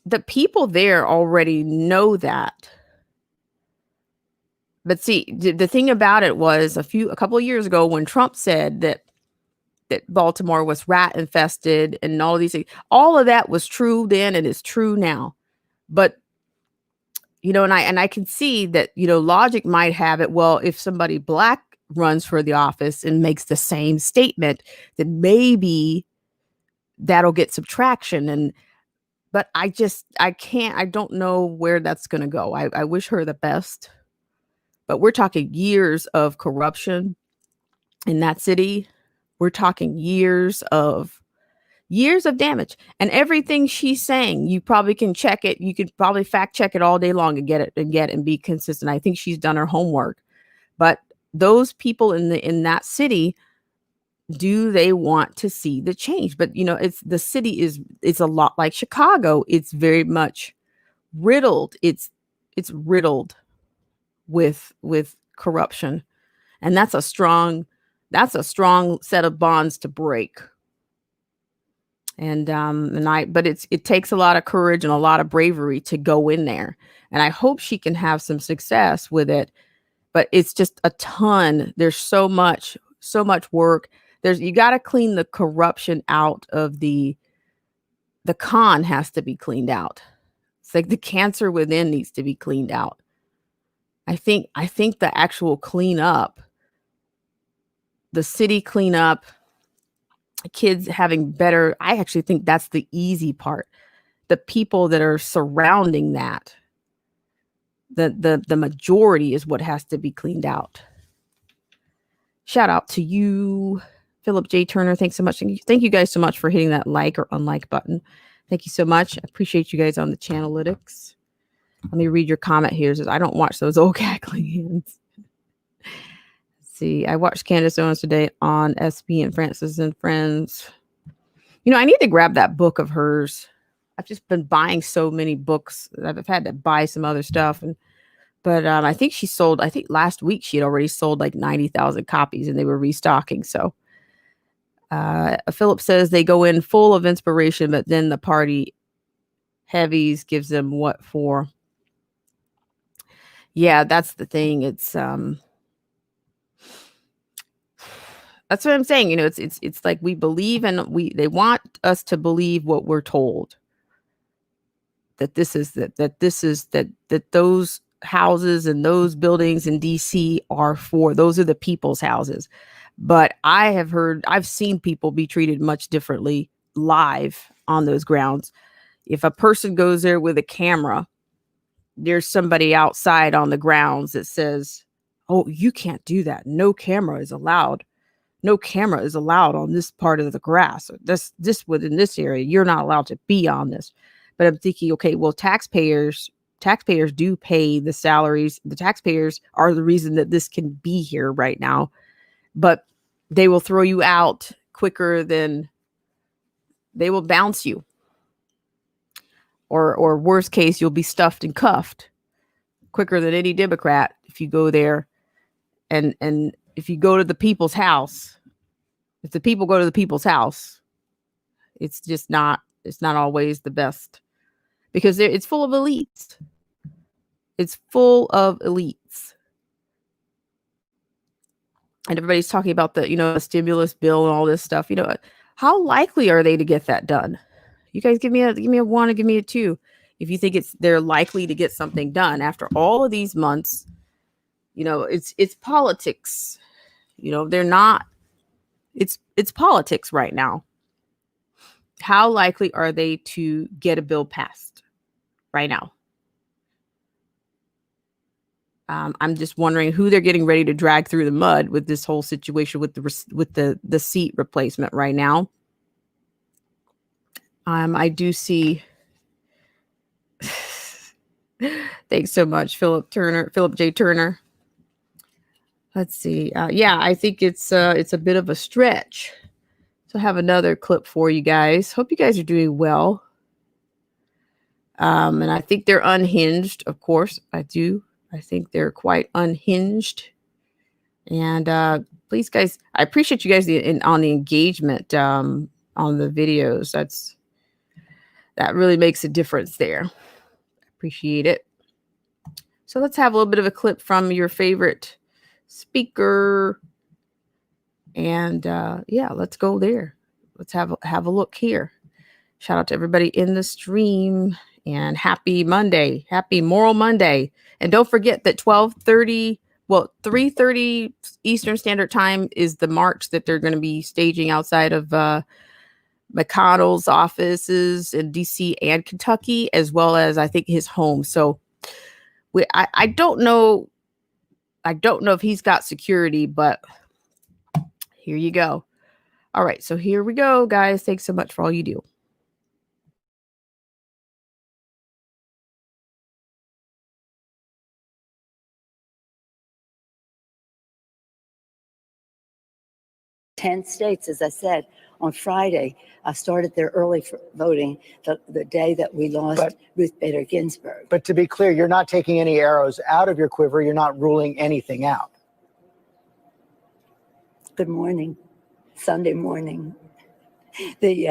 Speaker 1: the people there already know that. But see, the thing about it was a couple of years ago when Trump said that Baltimore was rat infested and all of these things, all of that was true then and it's true now. But and I can see that, logic might have it. Well, if somebody black runs for the office and makes the same statement, then maybe that'll get some traction. And but I can't, I don't know where that's going to go. I wish her the best, but we're talking years of corruption in that city. We're talking years of damage, and everything she's saying, you probably can check it. You could probably fact check it all day long and get it and be consistent. I think she's done her homework, but those people in that city, do they want to see the change? But it's the city it's a lot like Chicago. It's very much riddled. It's riddled with corruption, and that's a strong set of bonds to break. But it takes a lot of courage and a lot of bravery to go in there, and I hope she can have some success with it. But it's just a ton. There's so much work. You got to clean the corruption out of the con has to be cleaned out. It's like the cancer within needs to be cleaned out. I think the actual cleanup, the city cleanup, kids having better, I actually think that's the easy part. The people that are surrounding that, the majority is what has to be cleaned out. Shout out to you, Philip J. Turner. Thanks so much. Thank you guys so much for hitting that like or unlike button. Thank you so much. I appreciate you guys on the Channelytics. Let me read your comment here. It says, I don't watch those old cackling hands. Let's see. I watched Candace Owens today on SB and Francis and Friends. I need to grab that book of hers. I've just been buying so many books. I've had to buy some other stuff. But I think she sold, last week she had already sold like 90,000 copies and they were restocking. So Philip says they go in full of inspiration, but then the party heavies gives them what for? Yeah, that's the thing. It's that's what I'm saying. It's like we believe, and they want us to believe what we're told. That those houses and those buildings in DC those are the people's houses. But I've seen people be treated much differently live on those grounds. If a person goes there with a camera, there's somebody outside on the grounds that says, oh, you can't do that. No camera is allowed. No camera is allowed on this part of the grass. This within this area, you're not allowed to be on this. But I'm thinking, okay, well, taxpayers do pay the salaries. The taxpayers are the reason that this can be here right now. But they will throw you out quicker than they will bounce you. Or worst case, you'll be stuffed and cuffed quicker than any Democrat if you go there. And if you go to the people's house, if the people go to the people's house, it's not always the best, because it's full of elites. It's full of elites. And everybody's talking about the stimulus bill and all this stuff. How likely are they to get that done? You guys give me a 1 and give me a 2 if you think they're likely to get something done after all of these months. It's politics. They're not. It's politics right now. How likely are they to get a bill passed right now? I'm just wondering who they're getting ready to drag through the mud with this whole situation with the seat replacement right now. I do see. Thanks so much, Philip J. Turner. Let's see. Yeah, I think it's a bit of a stretch. So I have another clip for you guys. Hope you guys are doing well. And I think they're unhinged, of course. I do. I think they're quite unhinged. And please, guys, I appreciate you guys on the engagement on the videos. That really makes a difference there. Appreciate it. So let's have a little bit of a clip from your favorite speaker. And yeah, let's go there. Let's have a look here. Shout out to everybody in the stream, and happy Monday. Happy Moral Monday. And don't forget that 3:30 Eastern Standard Time is the march that they're going to be staging outside of McConnell's offices in DC and Kentucky, as well as I think his home. So I don't know. I don't know if he's got security, but here you go. All right. So here we go, guys. Thanks so much for all you do.
Speaker 4: Ten states, as I said, on Friday. I started there early for voting the day that we lost Ruth Bader Ginsburg.
Speaker 5: But to be clear, you're not taking any arrows out of your quiver. You're not ruling anything out.
Speaker 4: Good morning. Sunday morning. We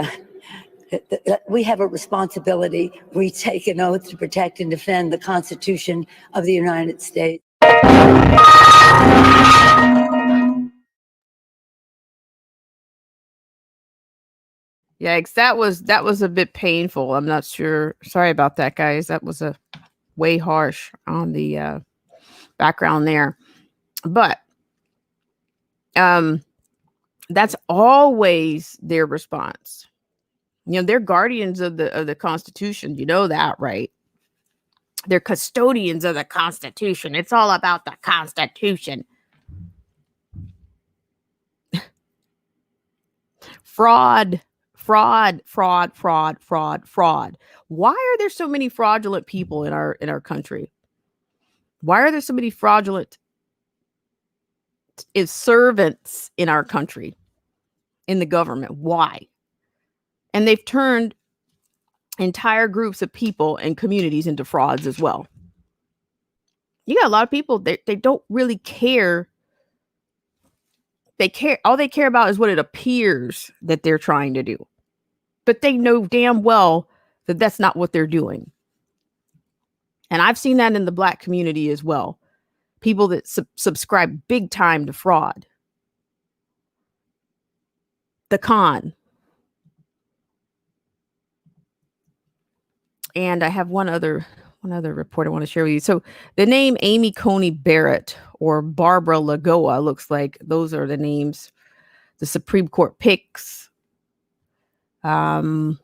Speaker 4: have a responsibility. We take an oath to protect and defend the Constitution of the United States.
Speaker 1: Yikes, that was a bit painful. I'm not sure. Sorry about that, guys. That was a way harsh on the background there. But that's always their response. You know, they're guardians of the Constitution. You know that, right? They're custodians of the Constitution. It's all about the Constitution. Fraud. Fraud. Why are there so many fraudulent people in our country? Why are there so many fraudulent servants in our country, in the government? Why? And they've turned entire groups of people and communities into frauds as well. You got a lot of people, they don't really care. All they care about is what it appears that they're trying to do. But they know damn well that that's not what they're doing. And I've seen that in the Black community as well. People that subscribe big time to fraud. The con. And I have one other report I want to share with you. So the name Amy Coney Barrett or Barbara Lagoa looks like those are the names the Supreme Court picks. Not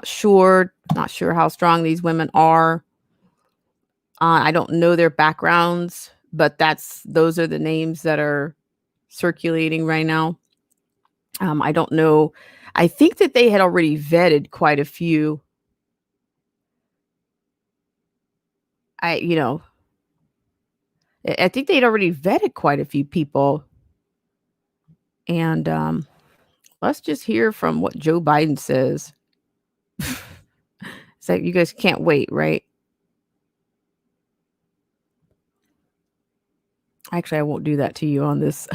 Speaker 1: sure how strong these women are. I don't know their backgrounds, but those are the names that are circulating right now. I don't know. I think that they had already vetted quite a few. I think they'd already vetted quite a few people. And let's just hear from what Joe Biden says. So you guys can't wait, right? Actually, I won't do that to you on this.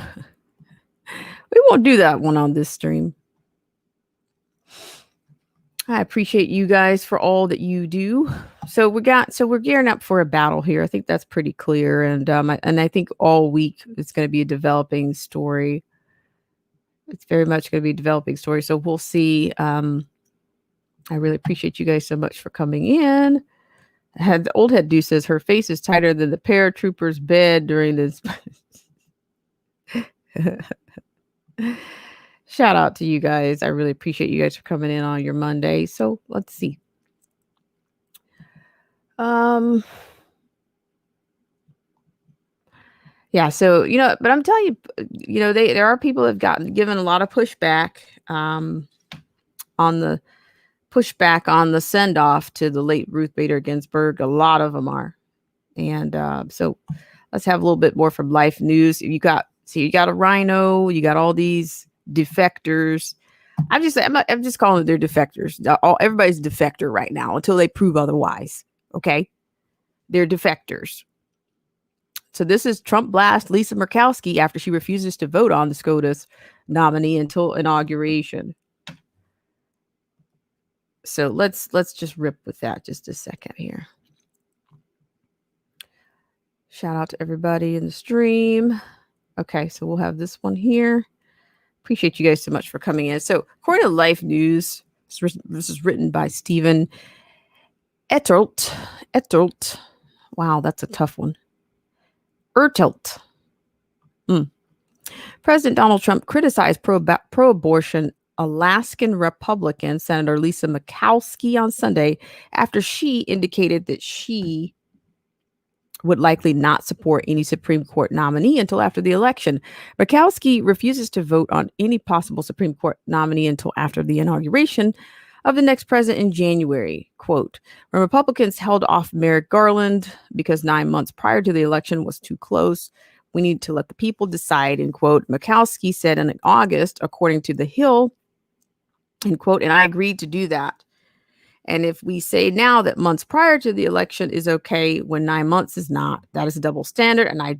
Speaker 1: We won't do that one on this stream. I appreciate you guys for all that you do. So we're gearing up for a battle here. I think that's pretty clear. And I think all week it's going to be a developing story. It's very much going to be a developing story. So we'll see. I really appreciate you guys so much for coming in. The old head dude says her face is tighter than the paratrooper's bed during this. Shout out to you guys. I really appreciate you guys for coming in on your Monday. So let's see. Yeah, so but I'm telling you, there are people that have given a lot of pushback on the send off to the late Ruth Bader Ginsburg. A lot of them are, and so let's have a little bit more from Life News. You got a Rhino, you got all these defectors. I'm just calling them they're defectors. Everybody's a defector right now until they prove otherwise. Okay, they're defectors. So this is Trump blast Lisa Murkowski after she refuses to vote on the SCOTUS nominee until inauguration. So let's just rip with that just a second here. Shout out to everybody in the stream. Okay, so we'll have this one here. Appreciate you guys so much for coming in. So according to Life News, this is written by Stephen Ettelt. Wow, that's a tough one. Ertelt. President Donald Trump criticized pro-abortion Alaskan Republican Senator Lisa Murkowski on Sunday after she indicated that she would likely not support any Supreme Court nominee until after the election. Murkowski refuses to vote on any possible Supreme Court nominee until after the inauguration of the next president in January. Quote, when Republicans held off Merrick Garland because 9 months prior to the election was too close, we need to let the people decide, end quote. Murkowski said in August, according to The Hill, end quote, and I agreed to do that. And if we say now that months prior to the election is okay when 9 months is not, that is a double standard. And I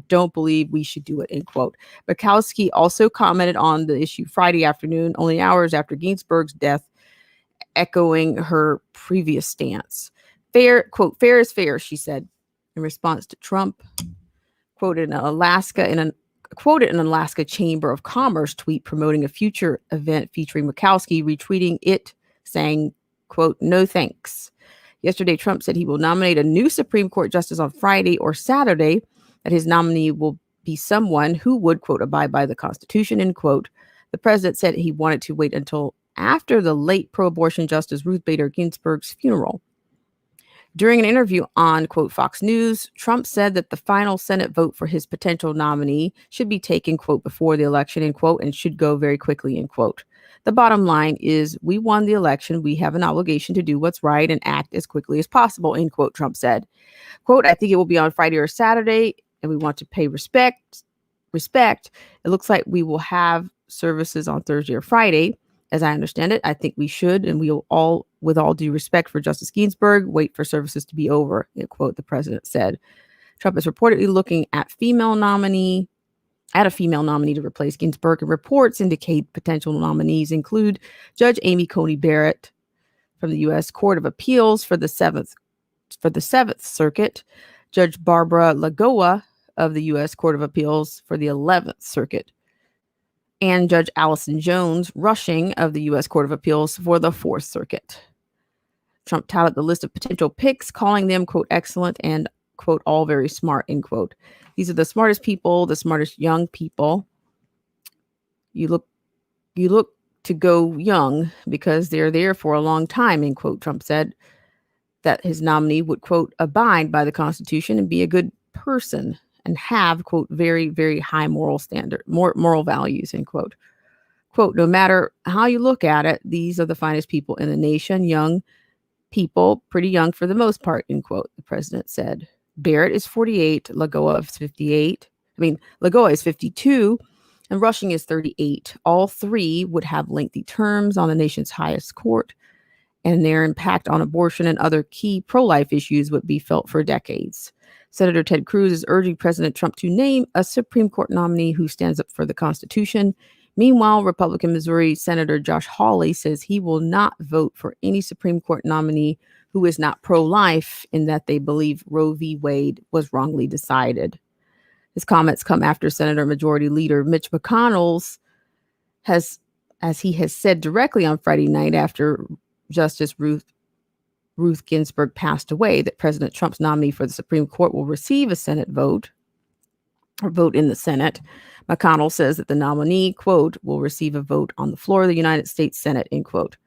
Speaker 1: don't believe we should do it, end quote. Murkowski also commented on the issue Friday afternoon, only hours after Ginsburg's death, echoing her previous stance. Fair, quote, fair is fair, she said in response to Trump. Quoted an Alaska Chamber of Commerce tweet promoting a future event featuring Murkowski, retweeting it, saying, quote, no thanks. Yesterday, Trump said he will nominate a new Supreme Court justice on Friday or Saturday, that his nominee will be someone who would, quote, abide by the Constitution, end quote. The president said he wanted to wait until after the late pro-abortion Justice Ruth Bader Ginsburg's funeral. During an interview on, quote, Fox News, Trump said that the final Senate vote for his potential nominee should be taken, quote, before the election, end quote, and should go very quickly, end quote. The bottom line is we won the election. We have an obligation to do what's right and act as quickly as possible, end quote, Trump said. Quote, I think it will be on Friday or Saturday, and we want to pay respect. It looks like we will have services on Thursday or Friday. As I understand it, I think we should, and we will all, with all due respect for Justice Ginsburg, wait for services to be over, end quote, the president said. Trump is reportedly looking at a female nominee to replace Ginsburg, and reports indicate potential nominees include Judge Amy Coney Barrett from the U.S. Court of Appeals for the Seventh Circuit, Judge Barbara Lagoa of the U.S. Court of Appeals for the 11th Circuit, and Judge Allison Jones Rushing of the U.S. Court of Appeals for the 4th Circuit. Trump touted the list of potential picks, calling them, quote, excellent and, quote, all very smart, end quote. These are the smartest people, the smartest young people. You look to go young because they're there for a long time, end quote, Trump said. That his nominee would, quote, abide by the Constitution and be a good person and have, quote, very, very high moral values, end quote. Quote, no matter how you look at it, these are the finest people in the nation, young people, pretty young for the most part, end quote, the president said. Barrett is 48, Lagoa is 52, and Rushing is 38. All three would have lengthy terms on the nation's highest court, and their impact on abortion and other key pro-life issues would be felt for decades. Senator Ted Cruz is urging President Trump to name a Supreme Court nominee who stands up for the Constitution. Meanwhile, Republican Missouri Senator Josh Hawley says he will not vote for any Supreme Court nominee who is not pro-life in that they believe Roe v. Wade was wrongly decided. His comments come after Senator Majority Leader Mitch McConnell as he has said directly on Friday night after Justice Ruth Ginsburg passed away, that President Trump's nominee for the Supreme Court will receive a Senate vote or vote in the Senate. McConnell says that the nominee, quote, will receive a vote on the floor of the United States Senate, end quote.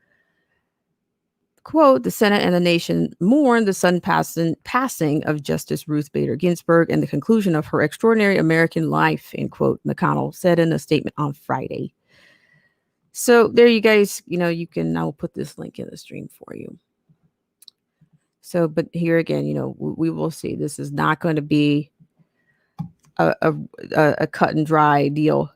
Speaker 1: Quote, the Senate and the nation mourn the sudden passing of Justice Ruth Bader Ginsburg and the conclusion of her extraordinary American life, end quote, McConnell said in a statement on Friday. So there you guys, I will put this link in the stream for you. So, but here again, we will see. This is not going to be a cut and dry deal.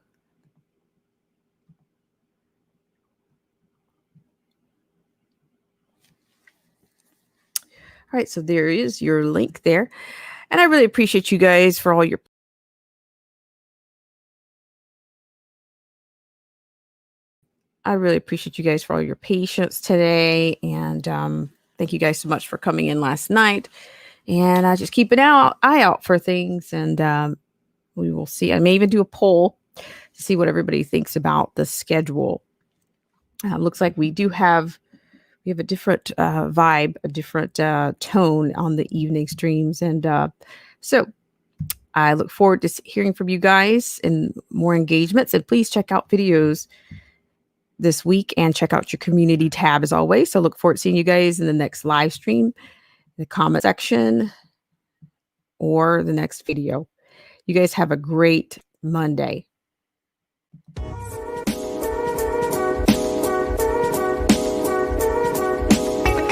Speaker 1: All right, so there is your link there. And I really appreciate you guys for all your patience today. And thank you guys so much for coming in last night. And just keep an eye out for things. And we will see. I may even do a poll to see what everybody thinks about the schedule. Looks like we have a different vibe, a different tone on the evening streams. And so I look forward to hearing from you guys and more engagements. And please check out videos this week and check out your community tab as always. So look forward to seeing you guys in the next live stream, in the comment section, or the next video. You guys have a great Monday.